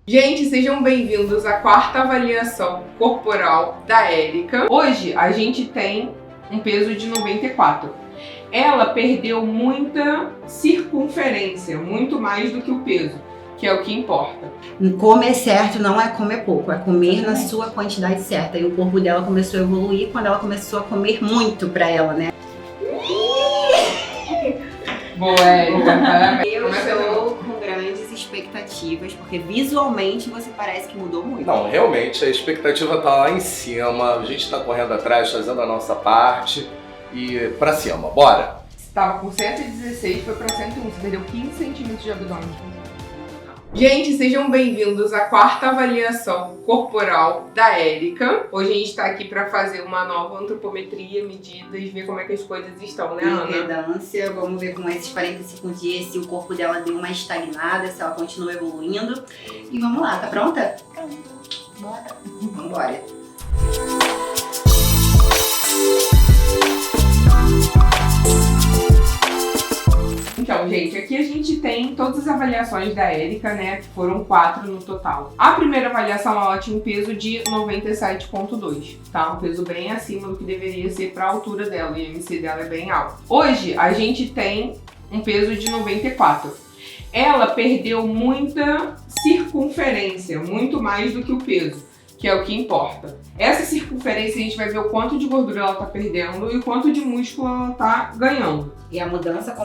Gente, sejam bem-vindos à quarta avaliação corporal da Érica. Hoje a gente tem um peso de 94. Ela perdeu muita circunferência, muito mais do que o peso, que é o que importa. Comer certo não é comer pouco, é comer na sua quantidade certa. E o corpo dela começou a evoluir quando ela começou a comer muito pra ela, né? Boa, Érica, parabéns. Eu estou com grandes expectativas, porque visualmente você parece que mudou muito. Não, realmente a expectativa tá lá em cima, a gente tá correndo atrás, fazendo a nossa parte e pra cima, bora! Você estava com 116, foi para 101, você perdeu 15 centímetros de abdômen. Gente, sejam bem-vindos à quarta avaliação corporal da Érica. Hoje a gente está aqui para fazer uma nova antropometria, medidas, ver como é que as coisas estão, né, Ana? Impedância, vamos ver com esses 45 dias se o corpo dela deu uma estagnada, se ela continua evoluindo. E vamos lá, tá pronta? Bora. Vambora. Então, gente, aqui a gente tem todas as avaliações da Érica, né? Que foram 4 no total. A primeira avaliação, ela tinha um peso de 97,2, tá? Um peso bem acima do que deveria ser para a altura dela, e o IMC dela é bem alto. Hoje, a gente tem um peso de 94. Ela perdeu muita circunferência, muito mais do que o peso, que é o que importa. Essa circunferência a gente vai ver o quanto de gordura ela tá perdendo e o quanto de músculo ela tá ganhando. E a mudança,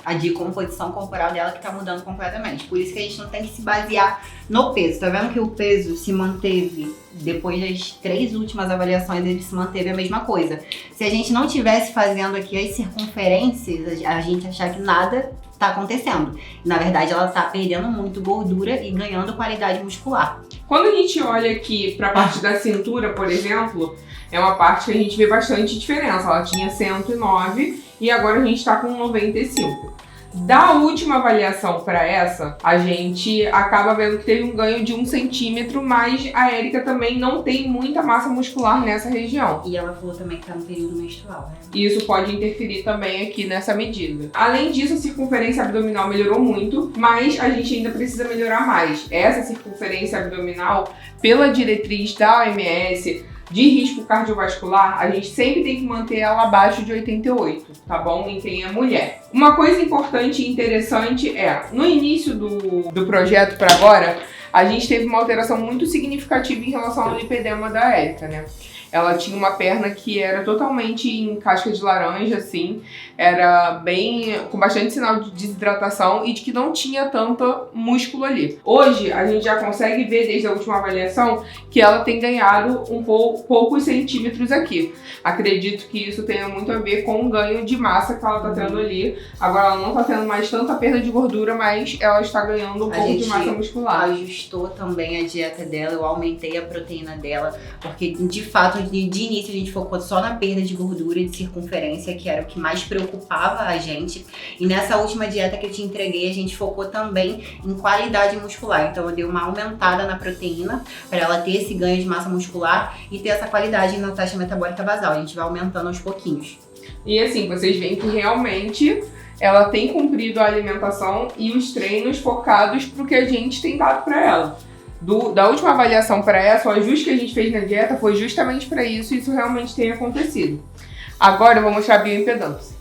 a de composição corporal dela que tá mudando completamente. Por isso que a gente não tem que se basear no peso. Tá vendo que o peso se manteve, depois das 3 últimas avaliações, ele se manteve a mesma coisa. Se a gente não tivesse fazendo aqui as circunferências, a gente achar que nada tá acontecendo. Na verdade, ela tá perdendo muito gordura e ganhando qualidade muscular. Quando a gente olha aqui para a parte da cintura, por exemplo, é uma parte que a gente vê bastante diferença. Ela tinha 109 e agora a gente está com 95. Da última avaliação para essa, a gente acaba vendo que teve um ganho de 1 centímetro, mas a Érica também não tem muita massa muscular nessa região. E ela falou também que tá no período menstrual, né? Isso pode interferir também aqui nessa medida. Além disso, a circunferência abdominal melhorou muito, mas a gente ainda precisa melhorar mais. Essa circunferência abdominal, pela diretriz da OMS, de risco cardiovascular, a gente sempre tem que manter ela abaixo de 88, tá bom? Em quem é mulher. Uma coisa importante e interessante é, no início do projeto para agora, a gente teve uma alteração muito significativa em relação ao lipedema da Érica, né? Ela tinha uma perna que era totalmente em casca de laranja, assim, era bem, com bastante sinal de desidratação e de que não tinha tanto músculo ali. Hoje, a gente já consegue ver desde a última avaliação que ela tem ganhado poucos centímetros aqui. Acredito que isso tenha muito a ver com o ganho de massa que ela tá tendo ali. Agora ela não tá tendo mais tanta perda de gordura, mas ela está ganhando um pouco de massa muscular. Ajustou também a dieta dela, eu aumentei a proteína dela, porque de fato de início a gente focou só na perda de gordura e de circunferência, que era o que mais preocupava a gente. E nessa última dieta que eu te entreguei, a gente focou também em qualidade muscular. Então eu dei uma aumentada na proteína para ela ter esse ganho de massa muscular e ter essa qualidade na taxa metabólica basal. A gente vai aumentando aos pouquinhos. E assim, vocês veem que realmente ela tem cumprido a alimentação e os treinos focados pro que a gente tem dado para ela. Da última avaliação para essa, o ajuste que a gente fez na dieta foi justamente para isso, e isso realmente tem acontecido. Agora eu vou mostrar a bioimpedância.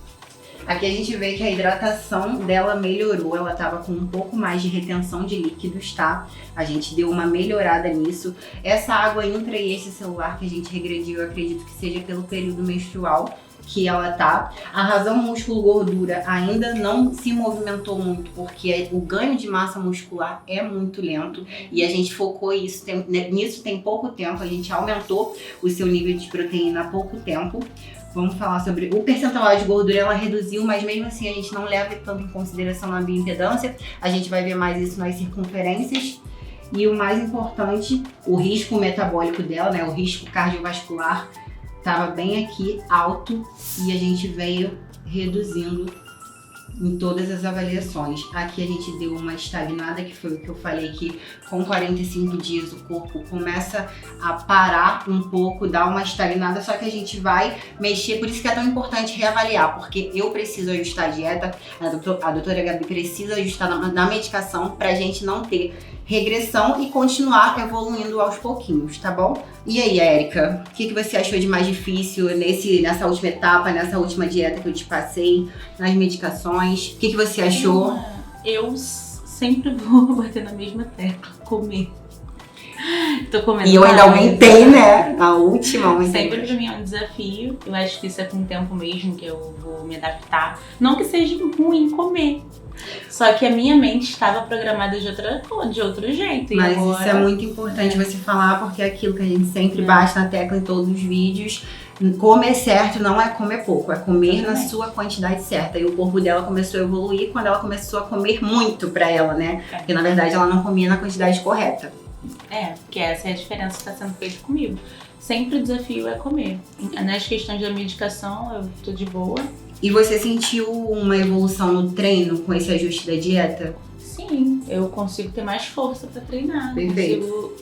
Aqui a gente vê que a hidratação dela melhorou, ela estava com um pouco mais de retenção de líquidos, tá? A gente deu uma melhorada nisso. Essa água intra e extracelular que a gente regrediu, eu acredito que seja pelo período menstrual que ela tá. A razão músculo-gordura ainda não se movimentou muito, porque o ganho de massa muscular é muito lento e a gente focou nisso tem pouco tempo, a gente aumentou o seu nível de proteína há pouco tempo. Vamos falar sobre o percentual de gordura, ela reduziu, mas mesmo assim a gente não leva tanto em consideração na bioimpedância. A gente vai ver mais isso nas circunferências. E o mais importante, o risco metabólico dela, né, o risco cardiovascular, estava bem aqui alto e a gente veio reduzindo em todas as avaliações. Aqui a gente deu uma estagnada, que foi o que eu falei, que com 45 dias o corpo começa a parar um pouco, dar uma estagnada, só que a gente vai mexer, por isso que é tão importante reavaliar, porque eu preciso ajustar a dieta, a doutora Gabi precisa ajustar na medicação pra gente não ter regressão e continuar evoluindo aos pouquinhos, tá bom? E aí, Érica, o que você achou de mais difícil nessa última etapa, nessa última dieta que eu te passei, nas medicações? O que você achou? Eu sempre vou bater na mesma tecla, comer. Tô comendo. E eu ainda aumentei, né? A última aumentei. Sempre pra mim é um desafio. Eu acho que isso é com o tempo mesmo que eu vou me adaptar. Não que seja ruim comer. Só que a minha mente estava programada de outro jeito. Mas e agora... isso é muito importante você falar, porque é aquilo que a gente sempre bate na tecla em todos os vídeos. Comer certo não é comer pouco, é comer na sua quantidade certa. E o corpo dela começou a evoluir quando ela começou a comer muito pra ela, né? Porque na verdade ela não comia na quantidade correta. Porque essa é a diferença que está sendo feita comigo. Sempre o desafio é comer. Nas questões da medicação, eu tô de boa. E você sentiu uma evolução no treino com esse ajuste da dieta? Sim, eu consigo ter mais força pra treinar. Perfeito. Consigo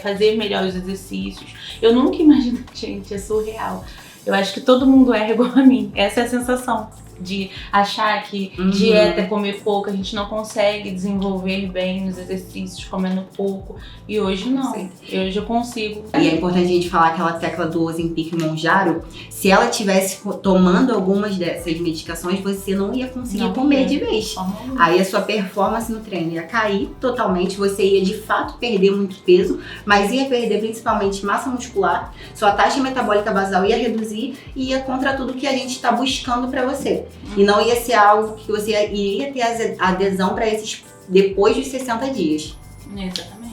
fazer melhor os exercícios. Eu nunca imagino, gente, é surreal. Eu acho que todo mundo é igual a mim. Essa é a sensação de achar que dieta é comer pouco, a gente não consegue desenvolver bem nos exercícios comendo pouco. E hoje não. Sim. Hoje eu consigo. E é importante a gente falar aquela tecla do Ozempic e Mounjaro. Se ela tivesse tomando algumas dessas medicações, você não ia conseguir comer de vez. Aí a sua performance no treino ia cair totalmente, você ia de fato perder muito peso, mas ia perder principalmente massa muscular, sua taxa metabólica basal ia reduzir e ia contra tudo que a gente está buscando para você. E não ia ser algo que você iria ter adesão para esses depois dos 60 dias. Exatamente.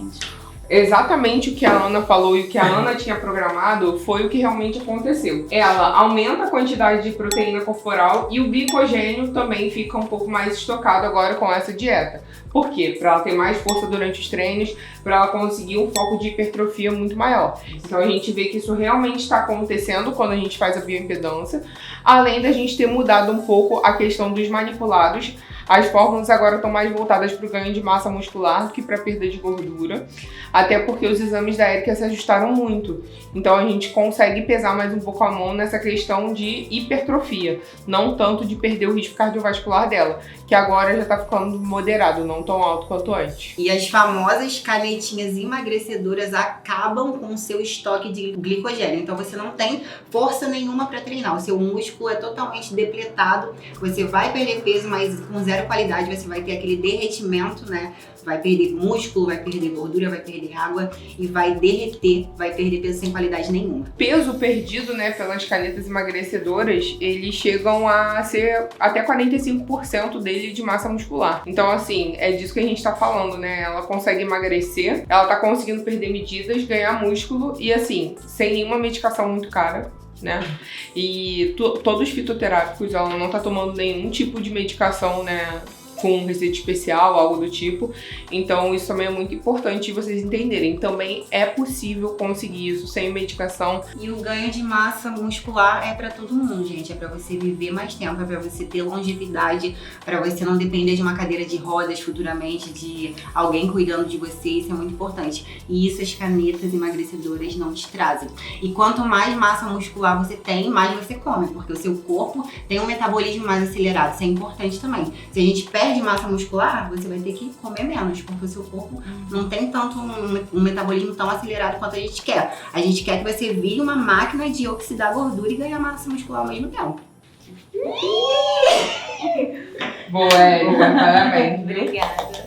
Exatamente o que a Ana falou e o que a Ana tinha programado foi o que realmente aconteceu. Ela aumenta a quantidade de proteína corporal e o glicogênio também fica um pouco mais estocado agora com essa dieta. Por quê? Para ela ter mais força durante os treinos, para ela conseguir um foco de hipertrofia muito maior. Então a gente vê que isso realmente está acontecendo quando a gente faz a bioimpedância, além da gente ter mudado um pouco a questão dos manipulados. As fórmulas agora estão mais voltadas para o ganho de massa muscular do que para a perda de gordura, até porque os exames da Érica se ajustaram muito. Então a gente consegue pesar mais um pouco a mão nessa questão de hipertrofia, não tanto de perder o risco cardiovascular dela, que agora já está ficando moderado, não tão alto quanto antes. E as famosas canetinhas emagrecedoras acabam com o seu estoque de glicogênio. Então você não tem força nenhuma para treinar, o seu músculo é totalmente depletado, você vai perder peso, mas com zero qualidade, você vai ter aquele derretimento, né? Vai perder músculo, vai perder gordura, vai perder água e vai derreter, vai perder peso sem qualidade nenhuma. Peso perdido, né, pelas canetas emagrecedoras, eles chegam a ser até 45% dele de massa muscular. Então, assim, é disso que a gente tá falando, né? Ela consegue emagrecer, ela tá conseguindo perder medidas, ganhar músculo e, assim, sem nenhuma medicação muito cara, né? E todos os fitoterápicos, ela não tá tomando nenhum tipo de medicação, né, com receita especial, algo do tipo. Então isso também é muito importante vocês entenderem. Também é possível conseguir isso sem medicação. E o ganho de massa muscular é pra todo mundo, gente. É pra você viver mais tempo, é pra você ter longevidade, pra você não depender de uma cadeira de rodas futuramente, de alguém cuidando de você. Isso é muito importante. E isso as canetas emagrecedoras não te trazem. E quanto mais massa muscular você tem, mais você come, porque o seu corpo tem um metabolismo mais acelerado. Isso é importante também. Se a gente perde massa muscular, você vai ter que comer menos, porque o seu corpo não tem tanto um metabolismo tão acelerado quanto a gente quer. A gente quer que você vire uma máquina de oxidar gordura e ganhar massa muscular ao mesmo tempo. Boa, Érica, parabéns. Obrigada.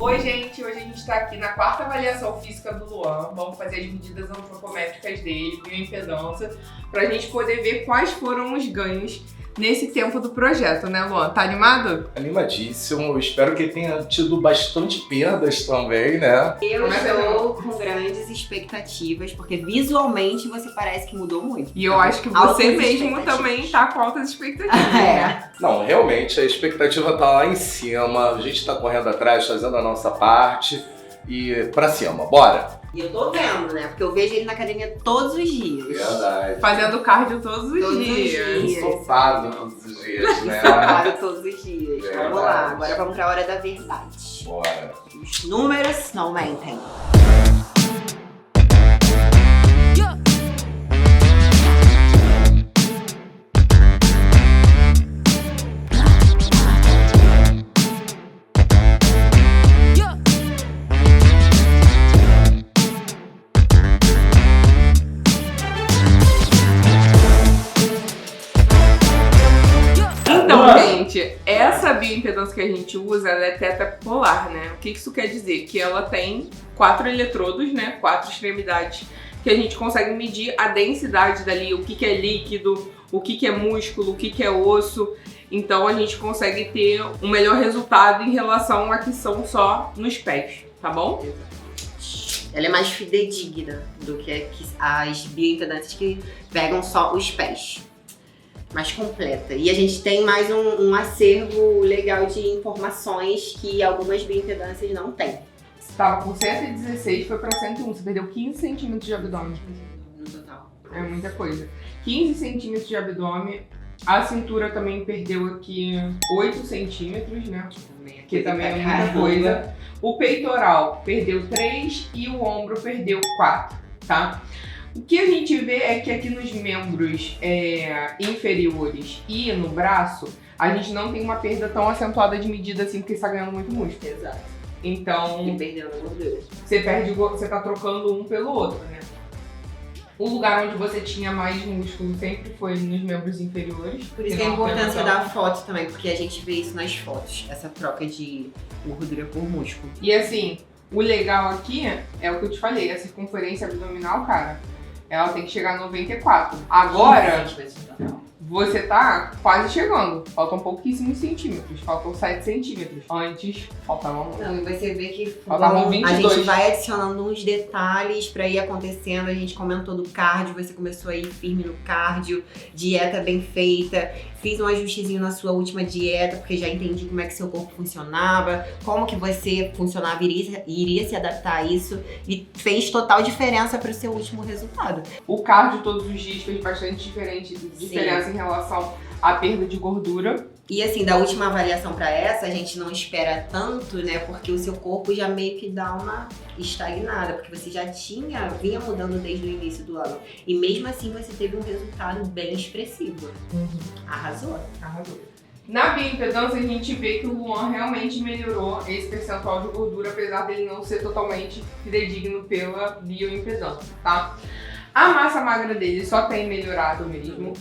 Oi, gente, hoje a gente tá aqui na 4ª avaliação física do Luan. Vamos fazer as medidas antropométricas dele, bioimpedância, pra gente poder ver quais foram os ganhos nesse tempo do projeto, né, Luan? Tá animado? Animadíssimo. Eu espero que tenha tido bastante perdas também, né? Eu estou com grandes expectativas, porque visualmente você parece que mudou muito. E eu acho que você mesmo também tá com altas expectativas, né? Não, realmente a expectativa tá lá em cima. A gente tá correndo atrás, fazendo a nossa parte e pra cima. Bora! E eu tô vendo, né? Porque eu vejo ele na academia todos os dias. Verdade. Fazendo cardio todos os Todos os dias. dias. Ensopado todos os dias, né? Claro, todos os dias. Verdade. Vamos lá, agora vamos pra hora da verdade. Bora. Os números não mentem. Então, gente, essa bioimpedância que a gente usa, ela é tetrapolar, né? O que isso quer dizer? Que ela tem 4 eletrodos, né? 4 extremidades, que a gente consegue medir a densidade dali, o que é líquido, o que é músculo, o que é osso. Então a gente consegue ter um melhor resultado em relação a que são só nos pés, tá bom? Ela é mais fidedigna do que as bioimpedâncias que pegam só os pés. Mais completa. E a gente tem mais um acervo legal de informações que algumas bioimpedâncias não têm. Você tava com 116, foi pra 101, você perdeu 15 centímetros de abdômen. No total. É muita coisa. 15 centímetros de abdômen. A cintura também perdeu aqui 8 centímetros, né? Que também é muita coisa. O peitoral perdeu 3 e o ombro perdeu 4, tá? O que a gente vê é que aqui nos membros inferiores e no braço, a gente não tem uma perda tão acentuada de medida assim, porque está ganhando muito músculo. Exato. Então, E perdendo gordura. você tá trocando um pelo outro, né? O lugar onde você tinha mais músculo sempre foi nos membros inferiores. Por isso que é a importância da foto também, porque a gente vê isso nas fotos, essa troca de gordura por músculo. E assim, o legal aqui é o que eu te falei, a circunferência abdominal, cara, ela tem que chegar a 94. Agora, você tá quase chegando. Faltam pouquíssimos centímetros. Faltam 7 centímetros. Antes, faltavam... Não, e você vê que Faltavam 22. a gente vai adicionando uns detalhes pra ir acontecendo. A gente comentou do cardio, você começou a ir firme no cardio, dieta bem feita. Fiz um ajustezinho na sua última dieta, porque já entendi como é que seu corpo funcionava, como que você funcionava, iria se adaptar a isso. E fez total diferença pro seu último resultado. O cardio todos os dias fez bastante diferença em relação à perda de gordura. E assim, da última avaliação pra essa, a gente não espera tanto, né? Porque o seu corpo já meio que dá uma estagnada, porque você já vinha mudando desde o início do ano. E mesmo assim você teve um resultado bem expressivo. Arrasou. Na bioimpedância, a gente vê que o Luan realmente melhorou esse percentual de gordura, apesar dele não ser totalmente fidedigno pela bioimpedância, tá? A massa magra dele só tem melhorado mesmo.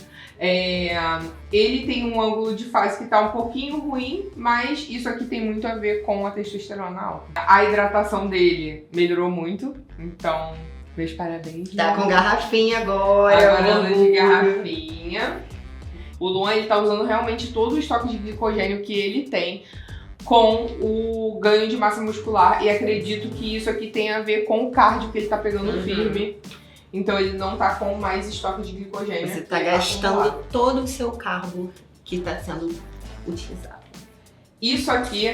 Ele tem um ângulo de face que tá um pouquinho ruim, mas isso aqui tem muito a ver com a testosterona alta. A hidratação dele melhorou muito, então, meus parabéns. Tá com garrafinha agora. Agora anda de garrafinha. O Luan, ele tá usando realmente todo o estoque de glicogênio que ele tem com o ganho de massa muscular, e acredito que isso aqui tem a ver com o cardio que ele tá pegando firme. Então ele não tá com mais estoque de glicogênio. Você tá gastando todo o seu carbo que tá sendo utilizado. Isso aqui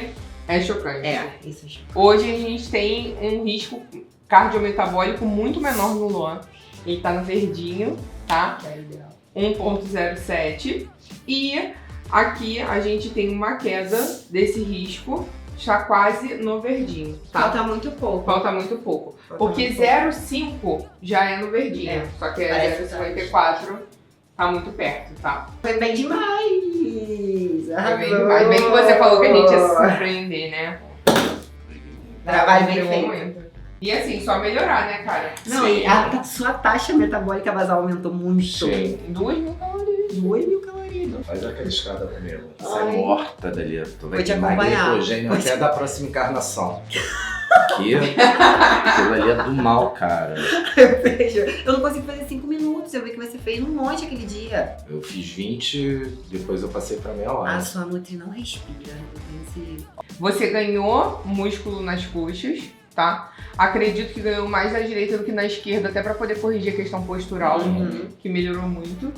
é chocante. Isso é chocante. Hoje a gente tem um risco cardiometabólico muito menor no Luan. Ele tá no verdinho, tá? 1.07. E aqui a gente tem uma queda desse risco, já quase no verdinho, tá? Falta muito pouco. Porque 0,5 já é no verdinho, só que 0,54 tá muito perto, tá? Foi bem demais! Foi bem demais. Bem que você falou que a gente ia se surpreender, né? Trabalho bem Demorou feito. muito. E assim, só melhorar, né, cara? Não, Sim. e a sua taxa metabólica basal aumentou muito. Sim. 2.000 calorias. 2.000 calorias. Faz aquela escada comigo. Sai Ai. morta dali. Tu vai Vou te queimar acompanhar. glicogênio até da próxima encarnação. Aqui, aquilo ali é do mal, cara. Eu vejo. Eu não consigo fazer 5 minutos. Eu vi que você fez um monte aquele dia. Eu fiz 20, depois eu passei pra meia hora. A sua nutri não respira. Você ganhou músculo nas coxas, tá? Acredito que ganhou mais na direita do que na esquerda, até pra poder corrigir a questão postural, que melhorou muito.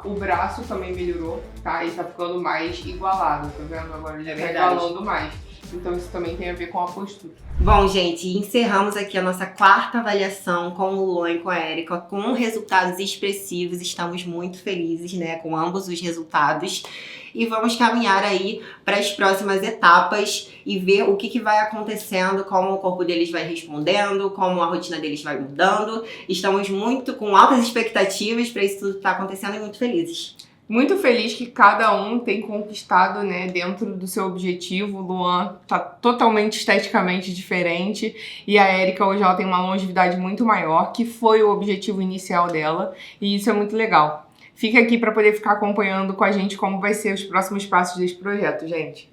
O braço também melhorou, tá? E tá ficando mais igualado, tá vendo? Agora ele tá igualando mais. Então isso também tem a ver com a postura. Bom, gente, encerramos aqui a nossa 4ª avaliação com o Luan e com a Erika, com resultados expressivos. Estamos muito felizes, né, com ambos os resultados. E vamos caminhar aí para as próximas etapas e ver o que vai acontecendo, como o corpo deles vai respondendo, como a rotina deles vai mudando. Estamos muito com altas expectativas para isso tudo estar acontecendo e muito felizes. Muito feliz que cada um tem conquistado, né, dentro do seu objetivo. O Luan tá totalmente esteticamente diferente e a Erika hoje ela tem uma longevidade muito maior, que foi o objetivo inicial dela, e isso é muito legal. Fica aqui para poder ficar acompanhando com a gente como vai ser os próximos passos desse projeto, gente.